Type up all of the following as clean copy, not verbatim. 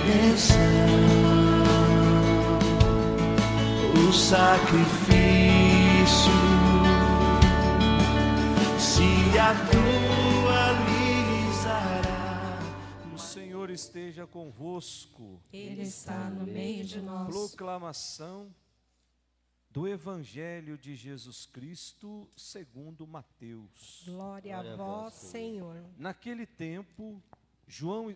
redenção, o sacrifício se atualizará. O Senhor esteja convosco. Ele está no meio de nós. Proclamação do Evangelho de Jesus Cristo segundo Mateus. Glória a vós, Senhor. Naquele tempo, João...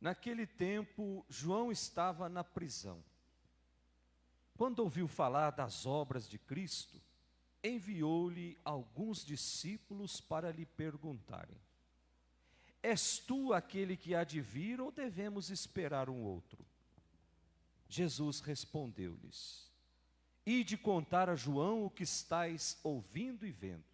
Naquele tempo, João estava na prisão. Quando ouviu falar das obras de Cristo, enviou-lhe alguns discípulos para lhe perguntarem: És tu aquele que há de vir ou devemos esperar um outro? Jesus respondeu-lhes: Ide contar a João o que estáis ouvindo e vendo.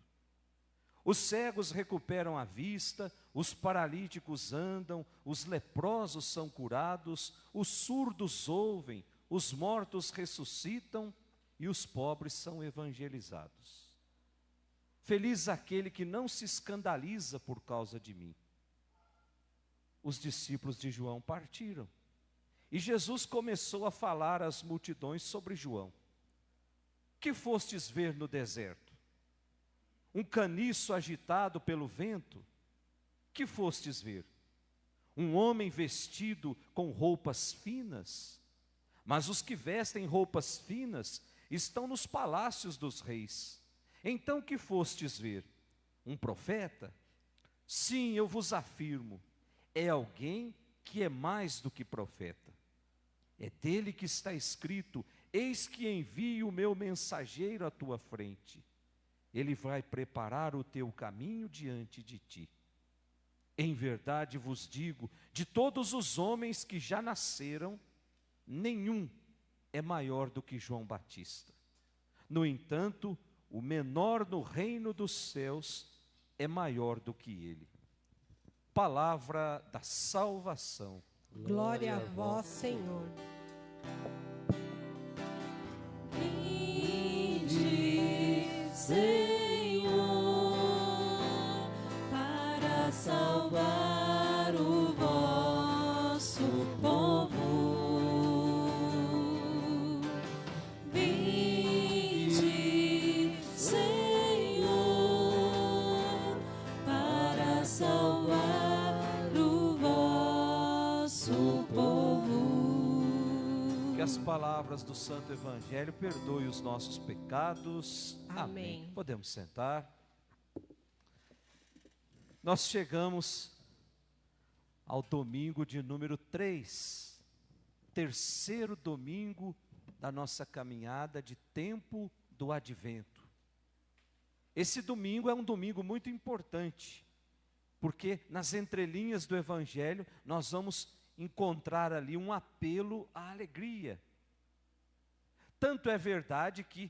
Os cegos recuperam a vista, os paralíticos andam, os leprosos são curados, os surdos ouvem, os mortos ressuscitam e os pobres são evangelizados. Feliz aquele que não se escandaliza por causa de mim. Os discípulos de João partiram e Jesus começou a falar às multidões sobre João. Que fostes ver no deserto? Um caniço agitado pelo vento? Que fostes ver? Um homem vestido com roupas finas? Mas os que vestem roupas finas estão nos palácios dos reis. Então que fostes ver? Um profeta? Sim, eu vos afirmo, é alguém que é mais do que profeta. É dele que está escrito: eis que envio o meu mensageiro à tua frente. Ele vai preparar o teu caminho diante de ti. Em verdade vos digo, de todos os homens que já nasceram, nenhum é maior do que João Batista. No entanto, o menor no reino dos céus é maior do que ele. Palavra da salvação. Glória a vós, Senhor. Senhor, para salvar o vosso povo. Vinde, Senhor, para salvar o vosso povo. Que as palavras do Santo Evangelho perdoem os nossos pecados. Amém. Podemos sentar. Nós chegamos ao domingo de número 3, terceiro domingo da nossa caminhada de tempo do Advento. Esse domingo é um domingo muito importante, porque nas entrelinhas do Evangelho nós vamos encontrar ali um apelo à alegria. Tanto é verdade que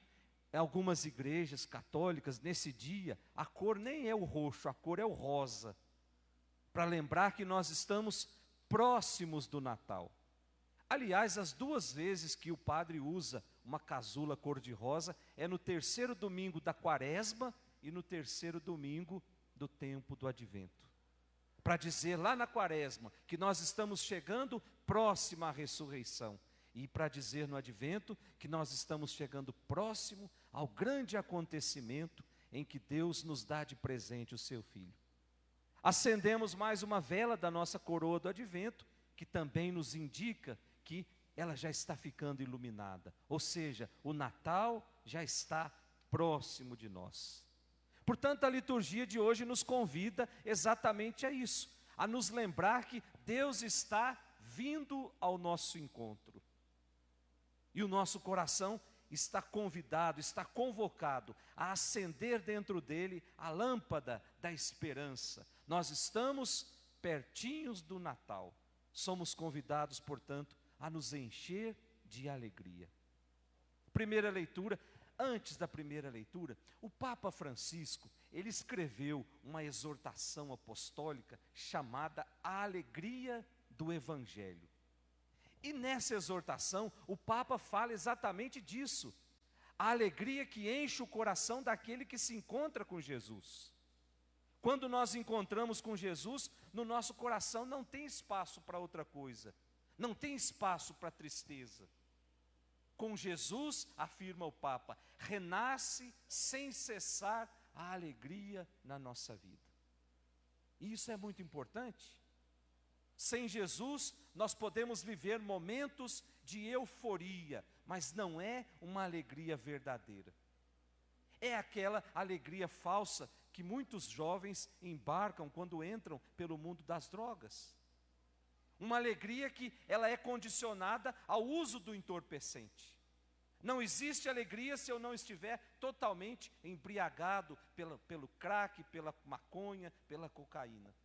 em algumas igrejas católicas, nesse dia, a cor nem é o roxo, a cor é o rosa, para lembrar que nós estamos próximos do Natal. Aliás, as duas vezes que o padre usa uma casula cor-de-rosa é no terceiro domingo da Quaresma e no terceiro domingo do tempo do Advento. Para dizer lá na Quaresma que nós estamos chegando próximo à ressurreição. E para dizer no Advento que nós estamos chegando próximo ao grande acontecimento em que Deus nos dá de presente o seu Filho. Acendemos mais uma vela da nossa coroa do Advento, que também nos indica que ela já está ficando iluminada. Ou seja, o Natal já está próximo de nós. Portanto, a liturgia de hoje nos convida exatamente a isso, a nos lembrar que Deus está vindo ao nosso encontro. E o nosso coração está convidado, está convocado a acender dentro dele a lâmpada da esperança. Nós estamos pertinhos do Natal. Somos convidados, portanto, a nos encher de alegria. Primeira leitura. Antes da primeira leitura, o Papa Francisco, ele escreveu uma exortação apostólica chamada A Alegria do Evangelho. E nessa exortação, o Papa fala exatamente disso. A alegria que enche o coração daquele que se encontra com Jesus. Quando nós encontramos com Jesus, no nosso coração não tem espaço para outra coisa. Não tem espaço para tristeza. Com Jesus, afirma o Papa, renasce sem cessar a alegria na nossa vida. E isso é muito importante. Sem Jesus, nós podemos viver momentos de euforia, mas não é uma alegria verdadeira. É aquela alegria falsa que muitos jovens embarcam quando entram pelo mundo das drogas. Uma alegria que ela é condicionada ao uso do entorpecente. Não existe alegria se eu não estiver totalmente embriagado pelo crack, pela maconha, pela cocaína.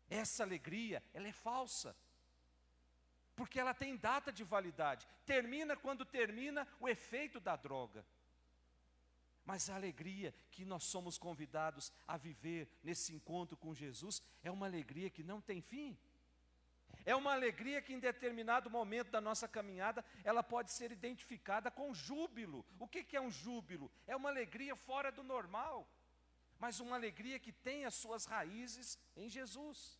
Essa alegria, ela é falsa, porque ela tem data de validade. Termina quando termina o efeito da droga. Mas a alegria que nós somos convidados a viver nesse encontro com Jesus é uma alegria que não tem fim. É uma alegria que em determinado momento da nossa caminhada, ela pode ser identificada com júbilo. O que é um júbilo? É uma alegria fora do normal, mas uma alegria que tem as suas raízes em Jesus.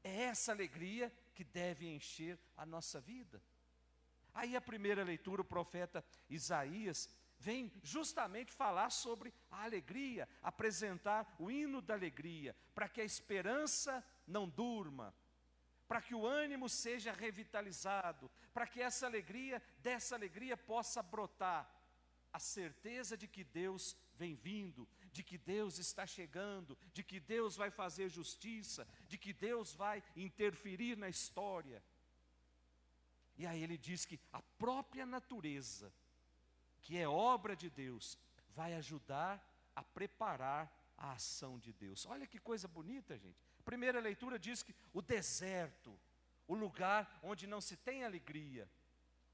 É essa alegria que deve encher a nossa vida. Aí a primeira leitura, o profeta Isaías vem justamente falar sobre a alegria, apresentar o hino da alegria, para que a esperança não durma, para que o ânimo seja revitalizado, para que dessa alegria possa brotar a certeza de que Deus vem vindo, de que Deus está chegando, de que Deus vai fazer justiça, de que Deus vai interferir na história. E aí ele diz que a própria natureza, que é obra de Deus, vai ajudar a preparar a ação de Deus. Olha que coisa bonita, gente. A primeira leitura diz que o deserto, o lugar onde não se tem alegria,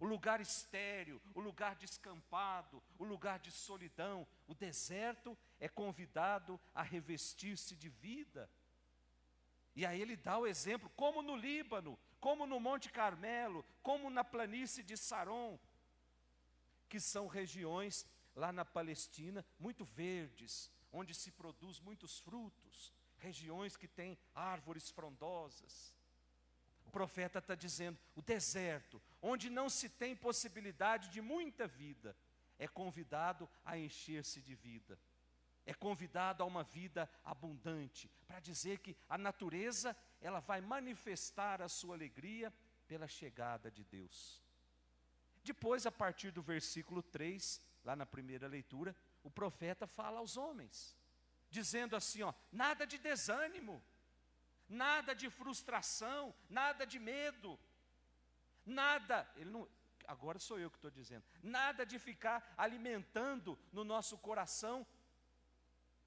o lugar estéril, o lugar descampado, o lugar de solidão, o deserto é convidado a revestir-se de vida. E aí ele dá o exemplo, como no Líbano, como no Monte Carmelo, como na planície de Saron, que são regiões lá na Palestina muito verdes, onde se produz muitos frutos, regiões que têm árvores frondosas. O profeta está dizendo, o deserto, onde não se tem possibilidade de muita vida, é convidado a encher-se de vida. É convidado a uma vida abundante, para dizer que a natureza, ela vai manifestar a sua alegria pela chegada de Deus. Depois, a partir do versículo 3, lá na primeira leitura, o profeta fala aos homens, dizendo assim, nada de desânimo, nada de frustração, nada de medo, nada, agora sou eu que estou dizendo, nada de ficar alimentando no nosso coração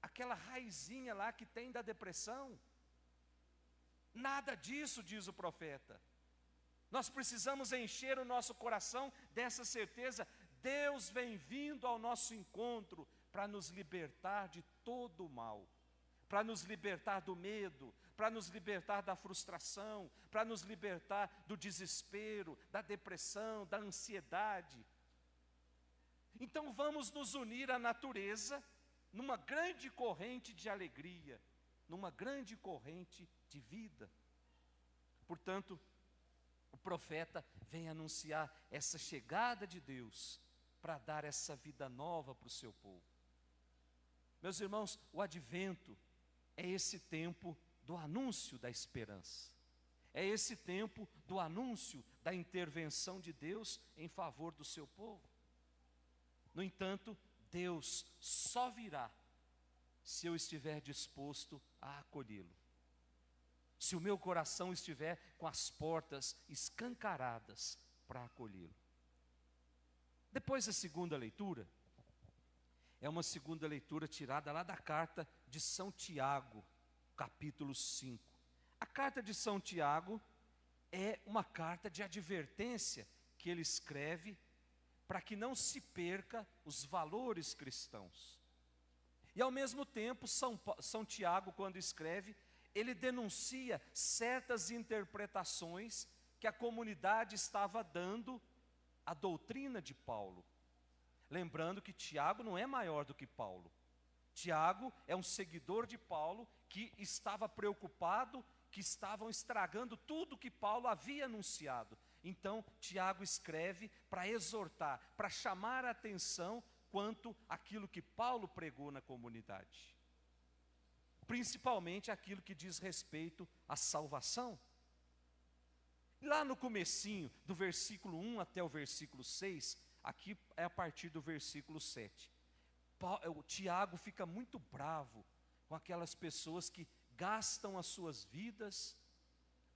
aquela raizinha lá que tem da depressão. Nada disso, diz o profeta. Nós precisamos encher o nosso coração dessa certeza. Deus vem vindo ao nosso encontro para nos libertar de todo o mal, para nos libertar do medo, para nos libertar da frustração, para nos libertar do desespero, da depressão, da ansiedade. Então vamos nos unir à natureza numa grande corrente de alegria, numa grande corrente de vida. Portanto, o profeta vem anunciar essa chegada de Deus para dar essa vida nova para o seu povo. Meus irmãos, o advento é esse tempo do anúncio da esperança. É esse tempo do anúncio da intervenção de Deus em favor do seu povo. No entanto, Deus só virá se eu estiver disposto a acolhê-lo. Se o meu coração estiver com as portas escancaradas para acolhê-lo. Depois a segunda leitura, é uma segunda leitura tirada lá da carta de São Tiago, capítulo 5. A carta de São Tiago é uma carta de advertência que ele escreve para que não se perca os valores cristãos. E ao mesmo tempo, São Tiago, quando escreve, ele denuncia certas interpretações que a comunidade estava dando à doutrina de Paulo. Lembrando que Tiago não é maior do que Paulo. Tiago é um seguidor de Paulo que estava preocupado, que estavam estragando tudo que Paulo havia anunciado. Então, Tiago escreve para exortar, para chamar a atenção quanto àquilo que Paulo pregou na comunidade. Principalmente aquilo que diz respeito à salvação. Lá no comecinho, do versículo 1 até o versículo 6, aqui é a partir do versículo 7. O Tiago fica muito bravo com aquelas pessoas que gastam as suas vidas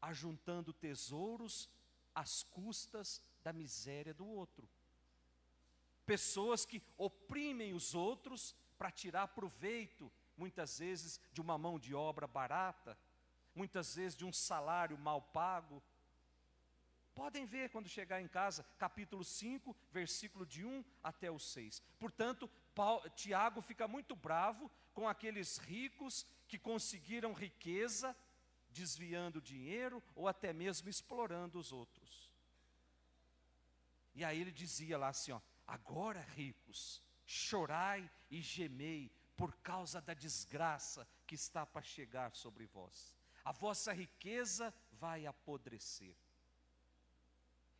ajuntando tesouros às custas da miséria do outro. Pessoas que oprimem os outros para tirar proveito, muitas vezes de uma mão de obra barata, muitas vezes de um salário mal pago. Podem ver quando chegar em casa, capítulo 5, versículo de 1 até o 6. Portanto, Tiago fica muito bravo com aqueles ricos que conseguiram riqueza, desviando dinheiro ou até mesmo explorando os outros. E aí ele dizia lá assim, ó: agora, ricos, chorai e gemei por causa da desgraça que está para chegar sobre vós. A vossa riqueza vai apodrecer.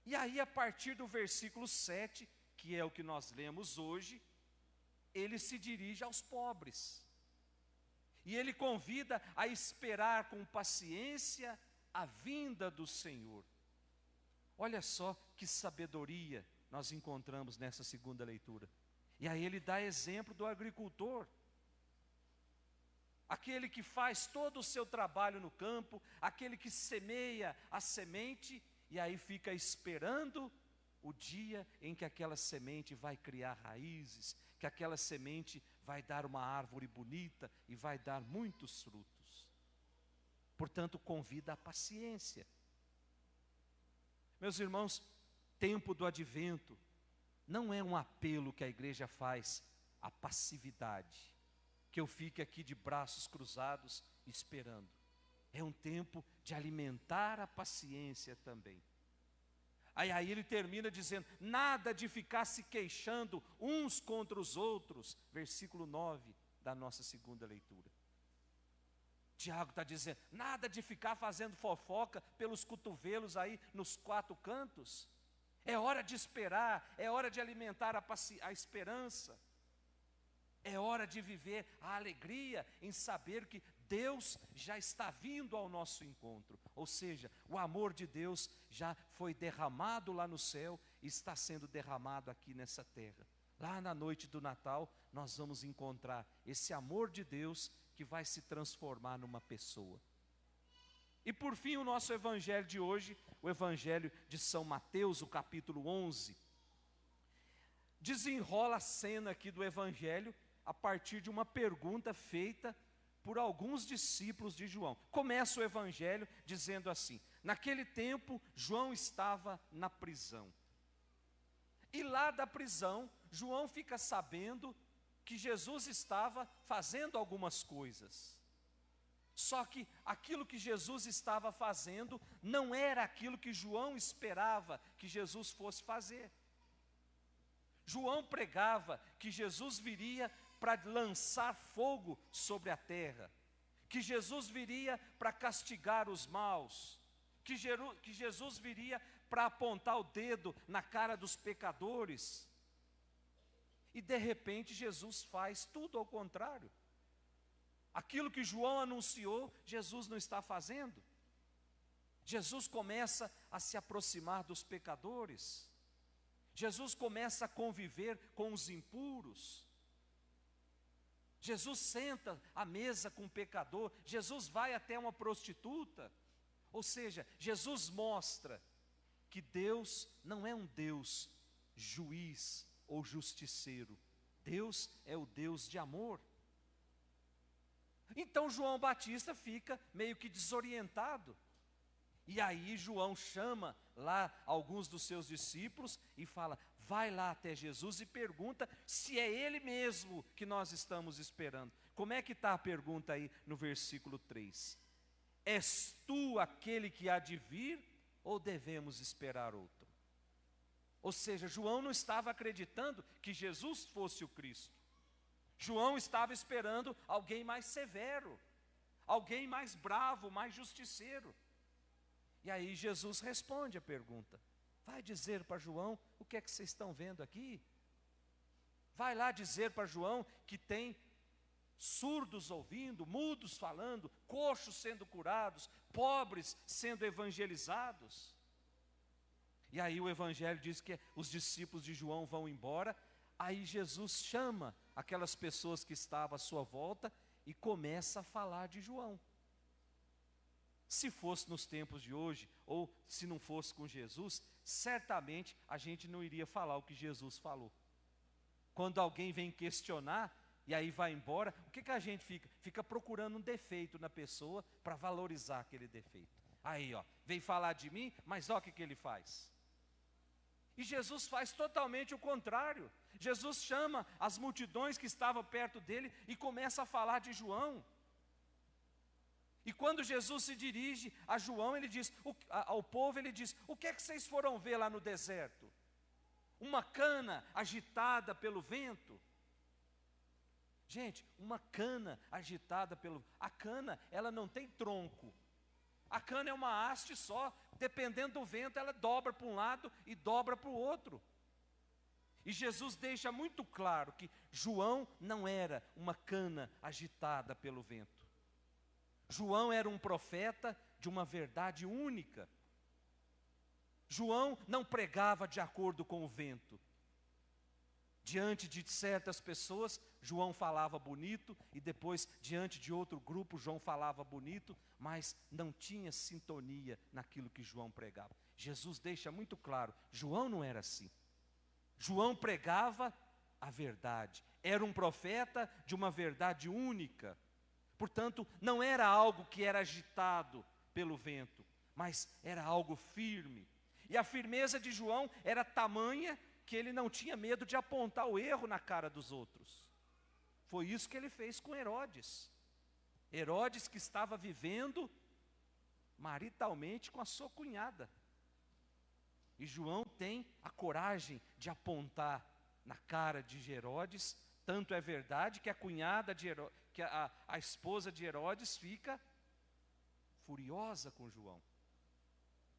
E aí, a partir do versículo 7, que é o que nós lemos hoje, ele se dirige aos pobres. E ele convida a esperar com paciência a vinda do Senhor. Olha só que sabedoria nós encontramos nessa segunda leitura. E aí ele dá exemplo do agricultor. Aquele que faz todo o seu trabalho no campo, aquele que semeia a semente, e aí fica esperando o dia em que aquela semente vai criar raízes, que aquela semente vai dar uma árvore bonita e vai dar muitos frutos. Portanto, convida a paciência. Meus irmãos, tempo do advento não é um apelo que a igreja faz à passividade, que eu fique aqui de braços cruzados esperando. É um tempo de alimentar a paciência também. Aí ele termina dizendo, nada de ficar se queixando uns contra os outros, versículo 9 da nossa segunda leitura. Tiago está dizendo, nada de ficar fazendo fofoca pelos cotovelos aí nos quatro cantos. É hora de esperar, é hora de alimentar a esperança. É hora de viver a alegria em saber que Deus já está vindo ao nosso encontro. Ou seja, o amor de Deus já foi derramado lá no céu e está sendo derramado aqui nessa terra. Lá na noite do Natal, nós vamos encontrar esse amor de Deus que vai se transformar numa pessoa. E por fim, o nosso evangelho de hoje, o evangelho de São Mateus, o capítulo 11, desenrola a cena aqui do evangelho a partir de uma pergunta feita por alguns discípulos de João. Começa o evangelho dizendo assim: naquele tempo, João estava na prisão. E lá da prisão, João fica sabendo que Jesus estava fazendo algumas coisas. Só que aquilo que Jesus estava fazendo não era aquilo que João esperava que Jesus fosse fazer. João pregava que Jesus viria para lançar fogo sobre a terra, que Jesus viria para castigar os maus, que Jesus viria para apontar o dedo na cara dos pecadores. E de repente Jesus faz tudo ao contrário. Aquilo que João anunciou, Jesus não está fazendo. Jesus começa a se aproximar dos pecadores. Jesus começa a conviver com os impuros. Jesus senta à mesa com o pecador. Jesus vai até uma prostituta. Ou seja, Jesus mostra que Deus não é um Deus juiz ou justiceiro. Deus é o Deus de amor. Então João Batista fica meio que desorientado. E aí João chama lá alguns dos seus discípulos e fala: vai lá até Jesus e pergunta se é Ele mesmo que nós estamos esperando. Como é que está a pergunta aí no versículo 3? És tu aquele que há de vir ou devemos esperar outro? Ou seja, João não estava acreditando que Jesus fosse o Cristo. João estava esperando alguém mais severo, alguém mais bravo, mais justiceiro. E aí Jesus responde a pergunta: vai dizer para João o que é que vocês estão vendo aqui? Vai lá dizer para João que tem surdos ouvindo, mudos falando, coxos sendo curados, pobres sendo evangelizados. E aí o evangelho diz que os discípulos de João vão embora. Aí Jesus chama aquelas pessoas que estavam à sua volta e começa a falar de João. Se fosse nos tempos de hoje, ou se não fosse com Jesus, certamente a gente não iria falar o que Jesus falou. Quando alguém vem questionar, e aí vai embora, o que a gente fica? Fica procurando um defeito na pessoa para valorizar aquele defeito. Aí, ó, veio falar de mim, mas ó o que ele faz. E Jesus faz totalmente o contrário. Jesus chama as multidões que estavam perto dele e começa a falar de João. E quando Jesus se dirige a João, ele diz, ao povo, ele diz: o que é que vocês foram ver lá no deserto? Uma cana agitada pelo vento? Gente, uma cana agitada pelo... A cana, ela não tem tronco. A cana é uma haste só. Dependendo do vento, ela dobra para um lado e dobra para o outro. E Jesus deixa muito claro que João não era uma cana agitada pelo vento. João era um profeta de uma verdade única. João não pregava de acordo com o vento. Diante de certas pessoas, João falava bonito, e depois, diante de outro grupo, João falava bonito, mas não tinha sintonia naquilo que João pregava. Jesus deixa muito claro, João não era assim. João pregava a verdade, era um profeta de uma verdade única. Portanto, não era algo que era agitado pelo vento, mas era algo firme. E a firmeza de João era tamanha que ele não tinha medo de apontar o erro na cara dos outros. Foi isso que ele fez com Herodes. Herodes, que estava vivendo maritalmente com a sua cunhada. E João tem a coragem de apontar na cara de Herodes. Tanto é verdade que a cunhada de Herodes, que a esposa de Herodes fica furiosa com João.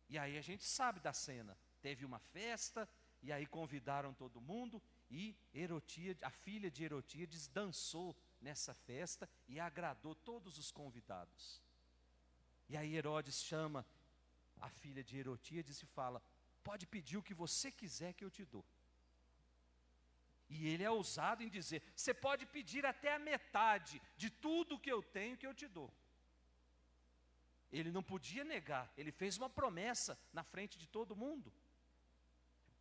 E aí a gente sabe da cena. Teve uma festa, e aí convidaram todo mundo, e Herotíades, a filha de Herotíades, dançou nessa festa e agradou todos os convidados. E aí Herodes chama a filha de Herotíades e fala: pode pedir o que você quiser que eu te dou. E ele é ousado em dizer: você pode pedir até a metade de tudo que eu tenho que eu te dou. Ele não podia negar, ele fez uma promessa na frente de todo mundo.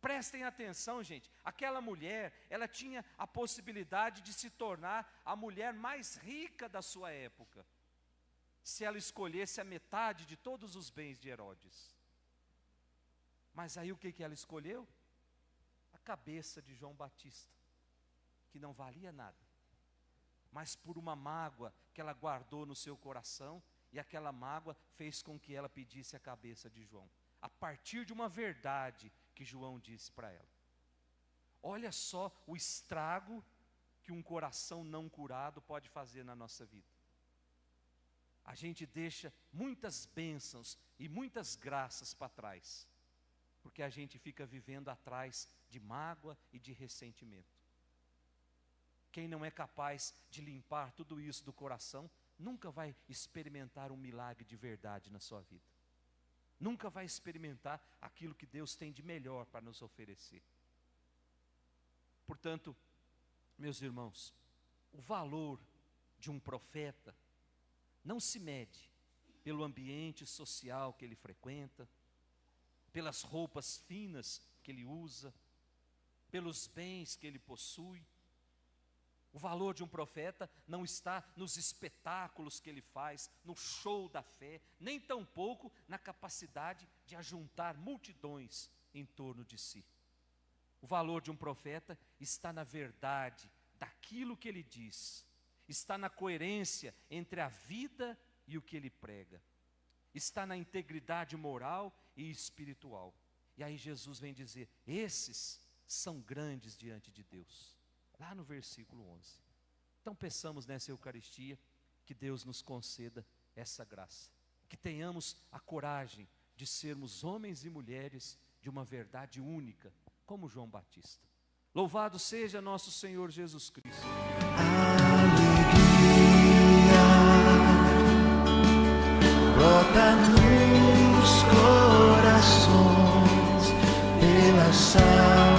Prestem atenção, gente, aquela mulher, ela tinha a possibilidade de se tornar a mulher mais rica da sua época, se ela escolhesse a metade de todos os bens de Herodes. Mas aí o que ela escolheu? A cabeça de João Batista, que não valia nada, mas por uma mágoa que ela guardou no seu coração, e aquela mágoa fez com que ela pedisse a cabeça de João, a partir de uma verdade que João disse para ela. Olha só o estrago que um coração não curado pode fazer na nossa vida. A gente deixa muitas bênçãos e muitas graças para trás, porque a gente fica vivendo atrás de mágoa e de ressentimento. Quem não é capaz de limpar tudo isso do coração, nunca vai experimentar um milagre de verdade na sua vida. Nunca vai experimentar aquilo que Deus tem de melhor para nos oferecer. Portanto, meus irmãos, o valor de um profeta não se mede pelo ambiente social que ele frequenta, pelas roupas finas que ele usa, pelos bens que ele possui. O valor de um profeta não está nos espetáculos que ele faz, no show da fé, nem tampouco na capacidade de ajuntar multidões em torno de si. O valor de um profeta está na verdade daquilo que ele diz, está na coerência entre a vida e o que ele prega, está na integridade moral e espiritual. E aí Jesus vem dizer: esses são grandes diante de Deus. Lá no versículo 11. Então peçamos nessa Eucaristia que Deus nos conceda essa graça. Que tenhamos a coragem de sermos homens e mulheres de uma verdade única, como João Batista. Louvado seja nosso Senhor Jesus Cristo. Alegria brota nos corações pela salvação.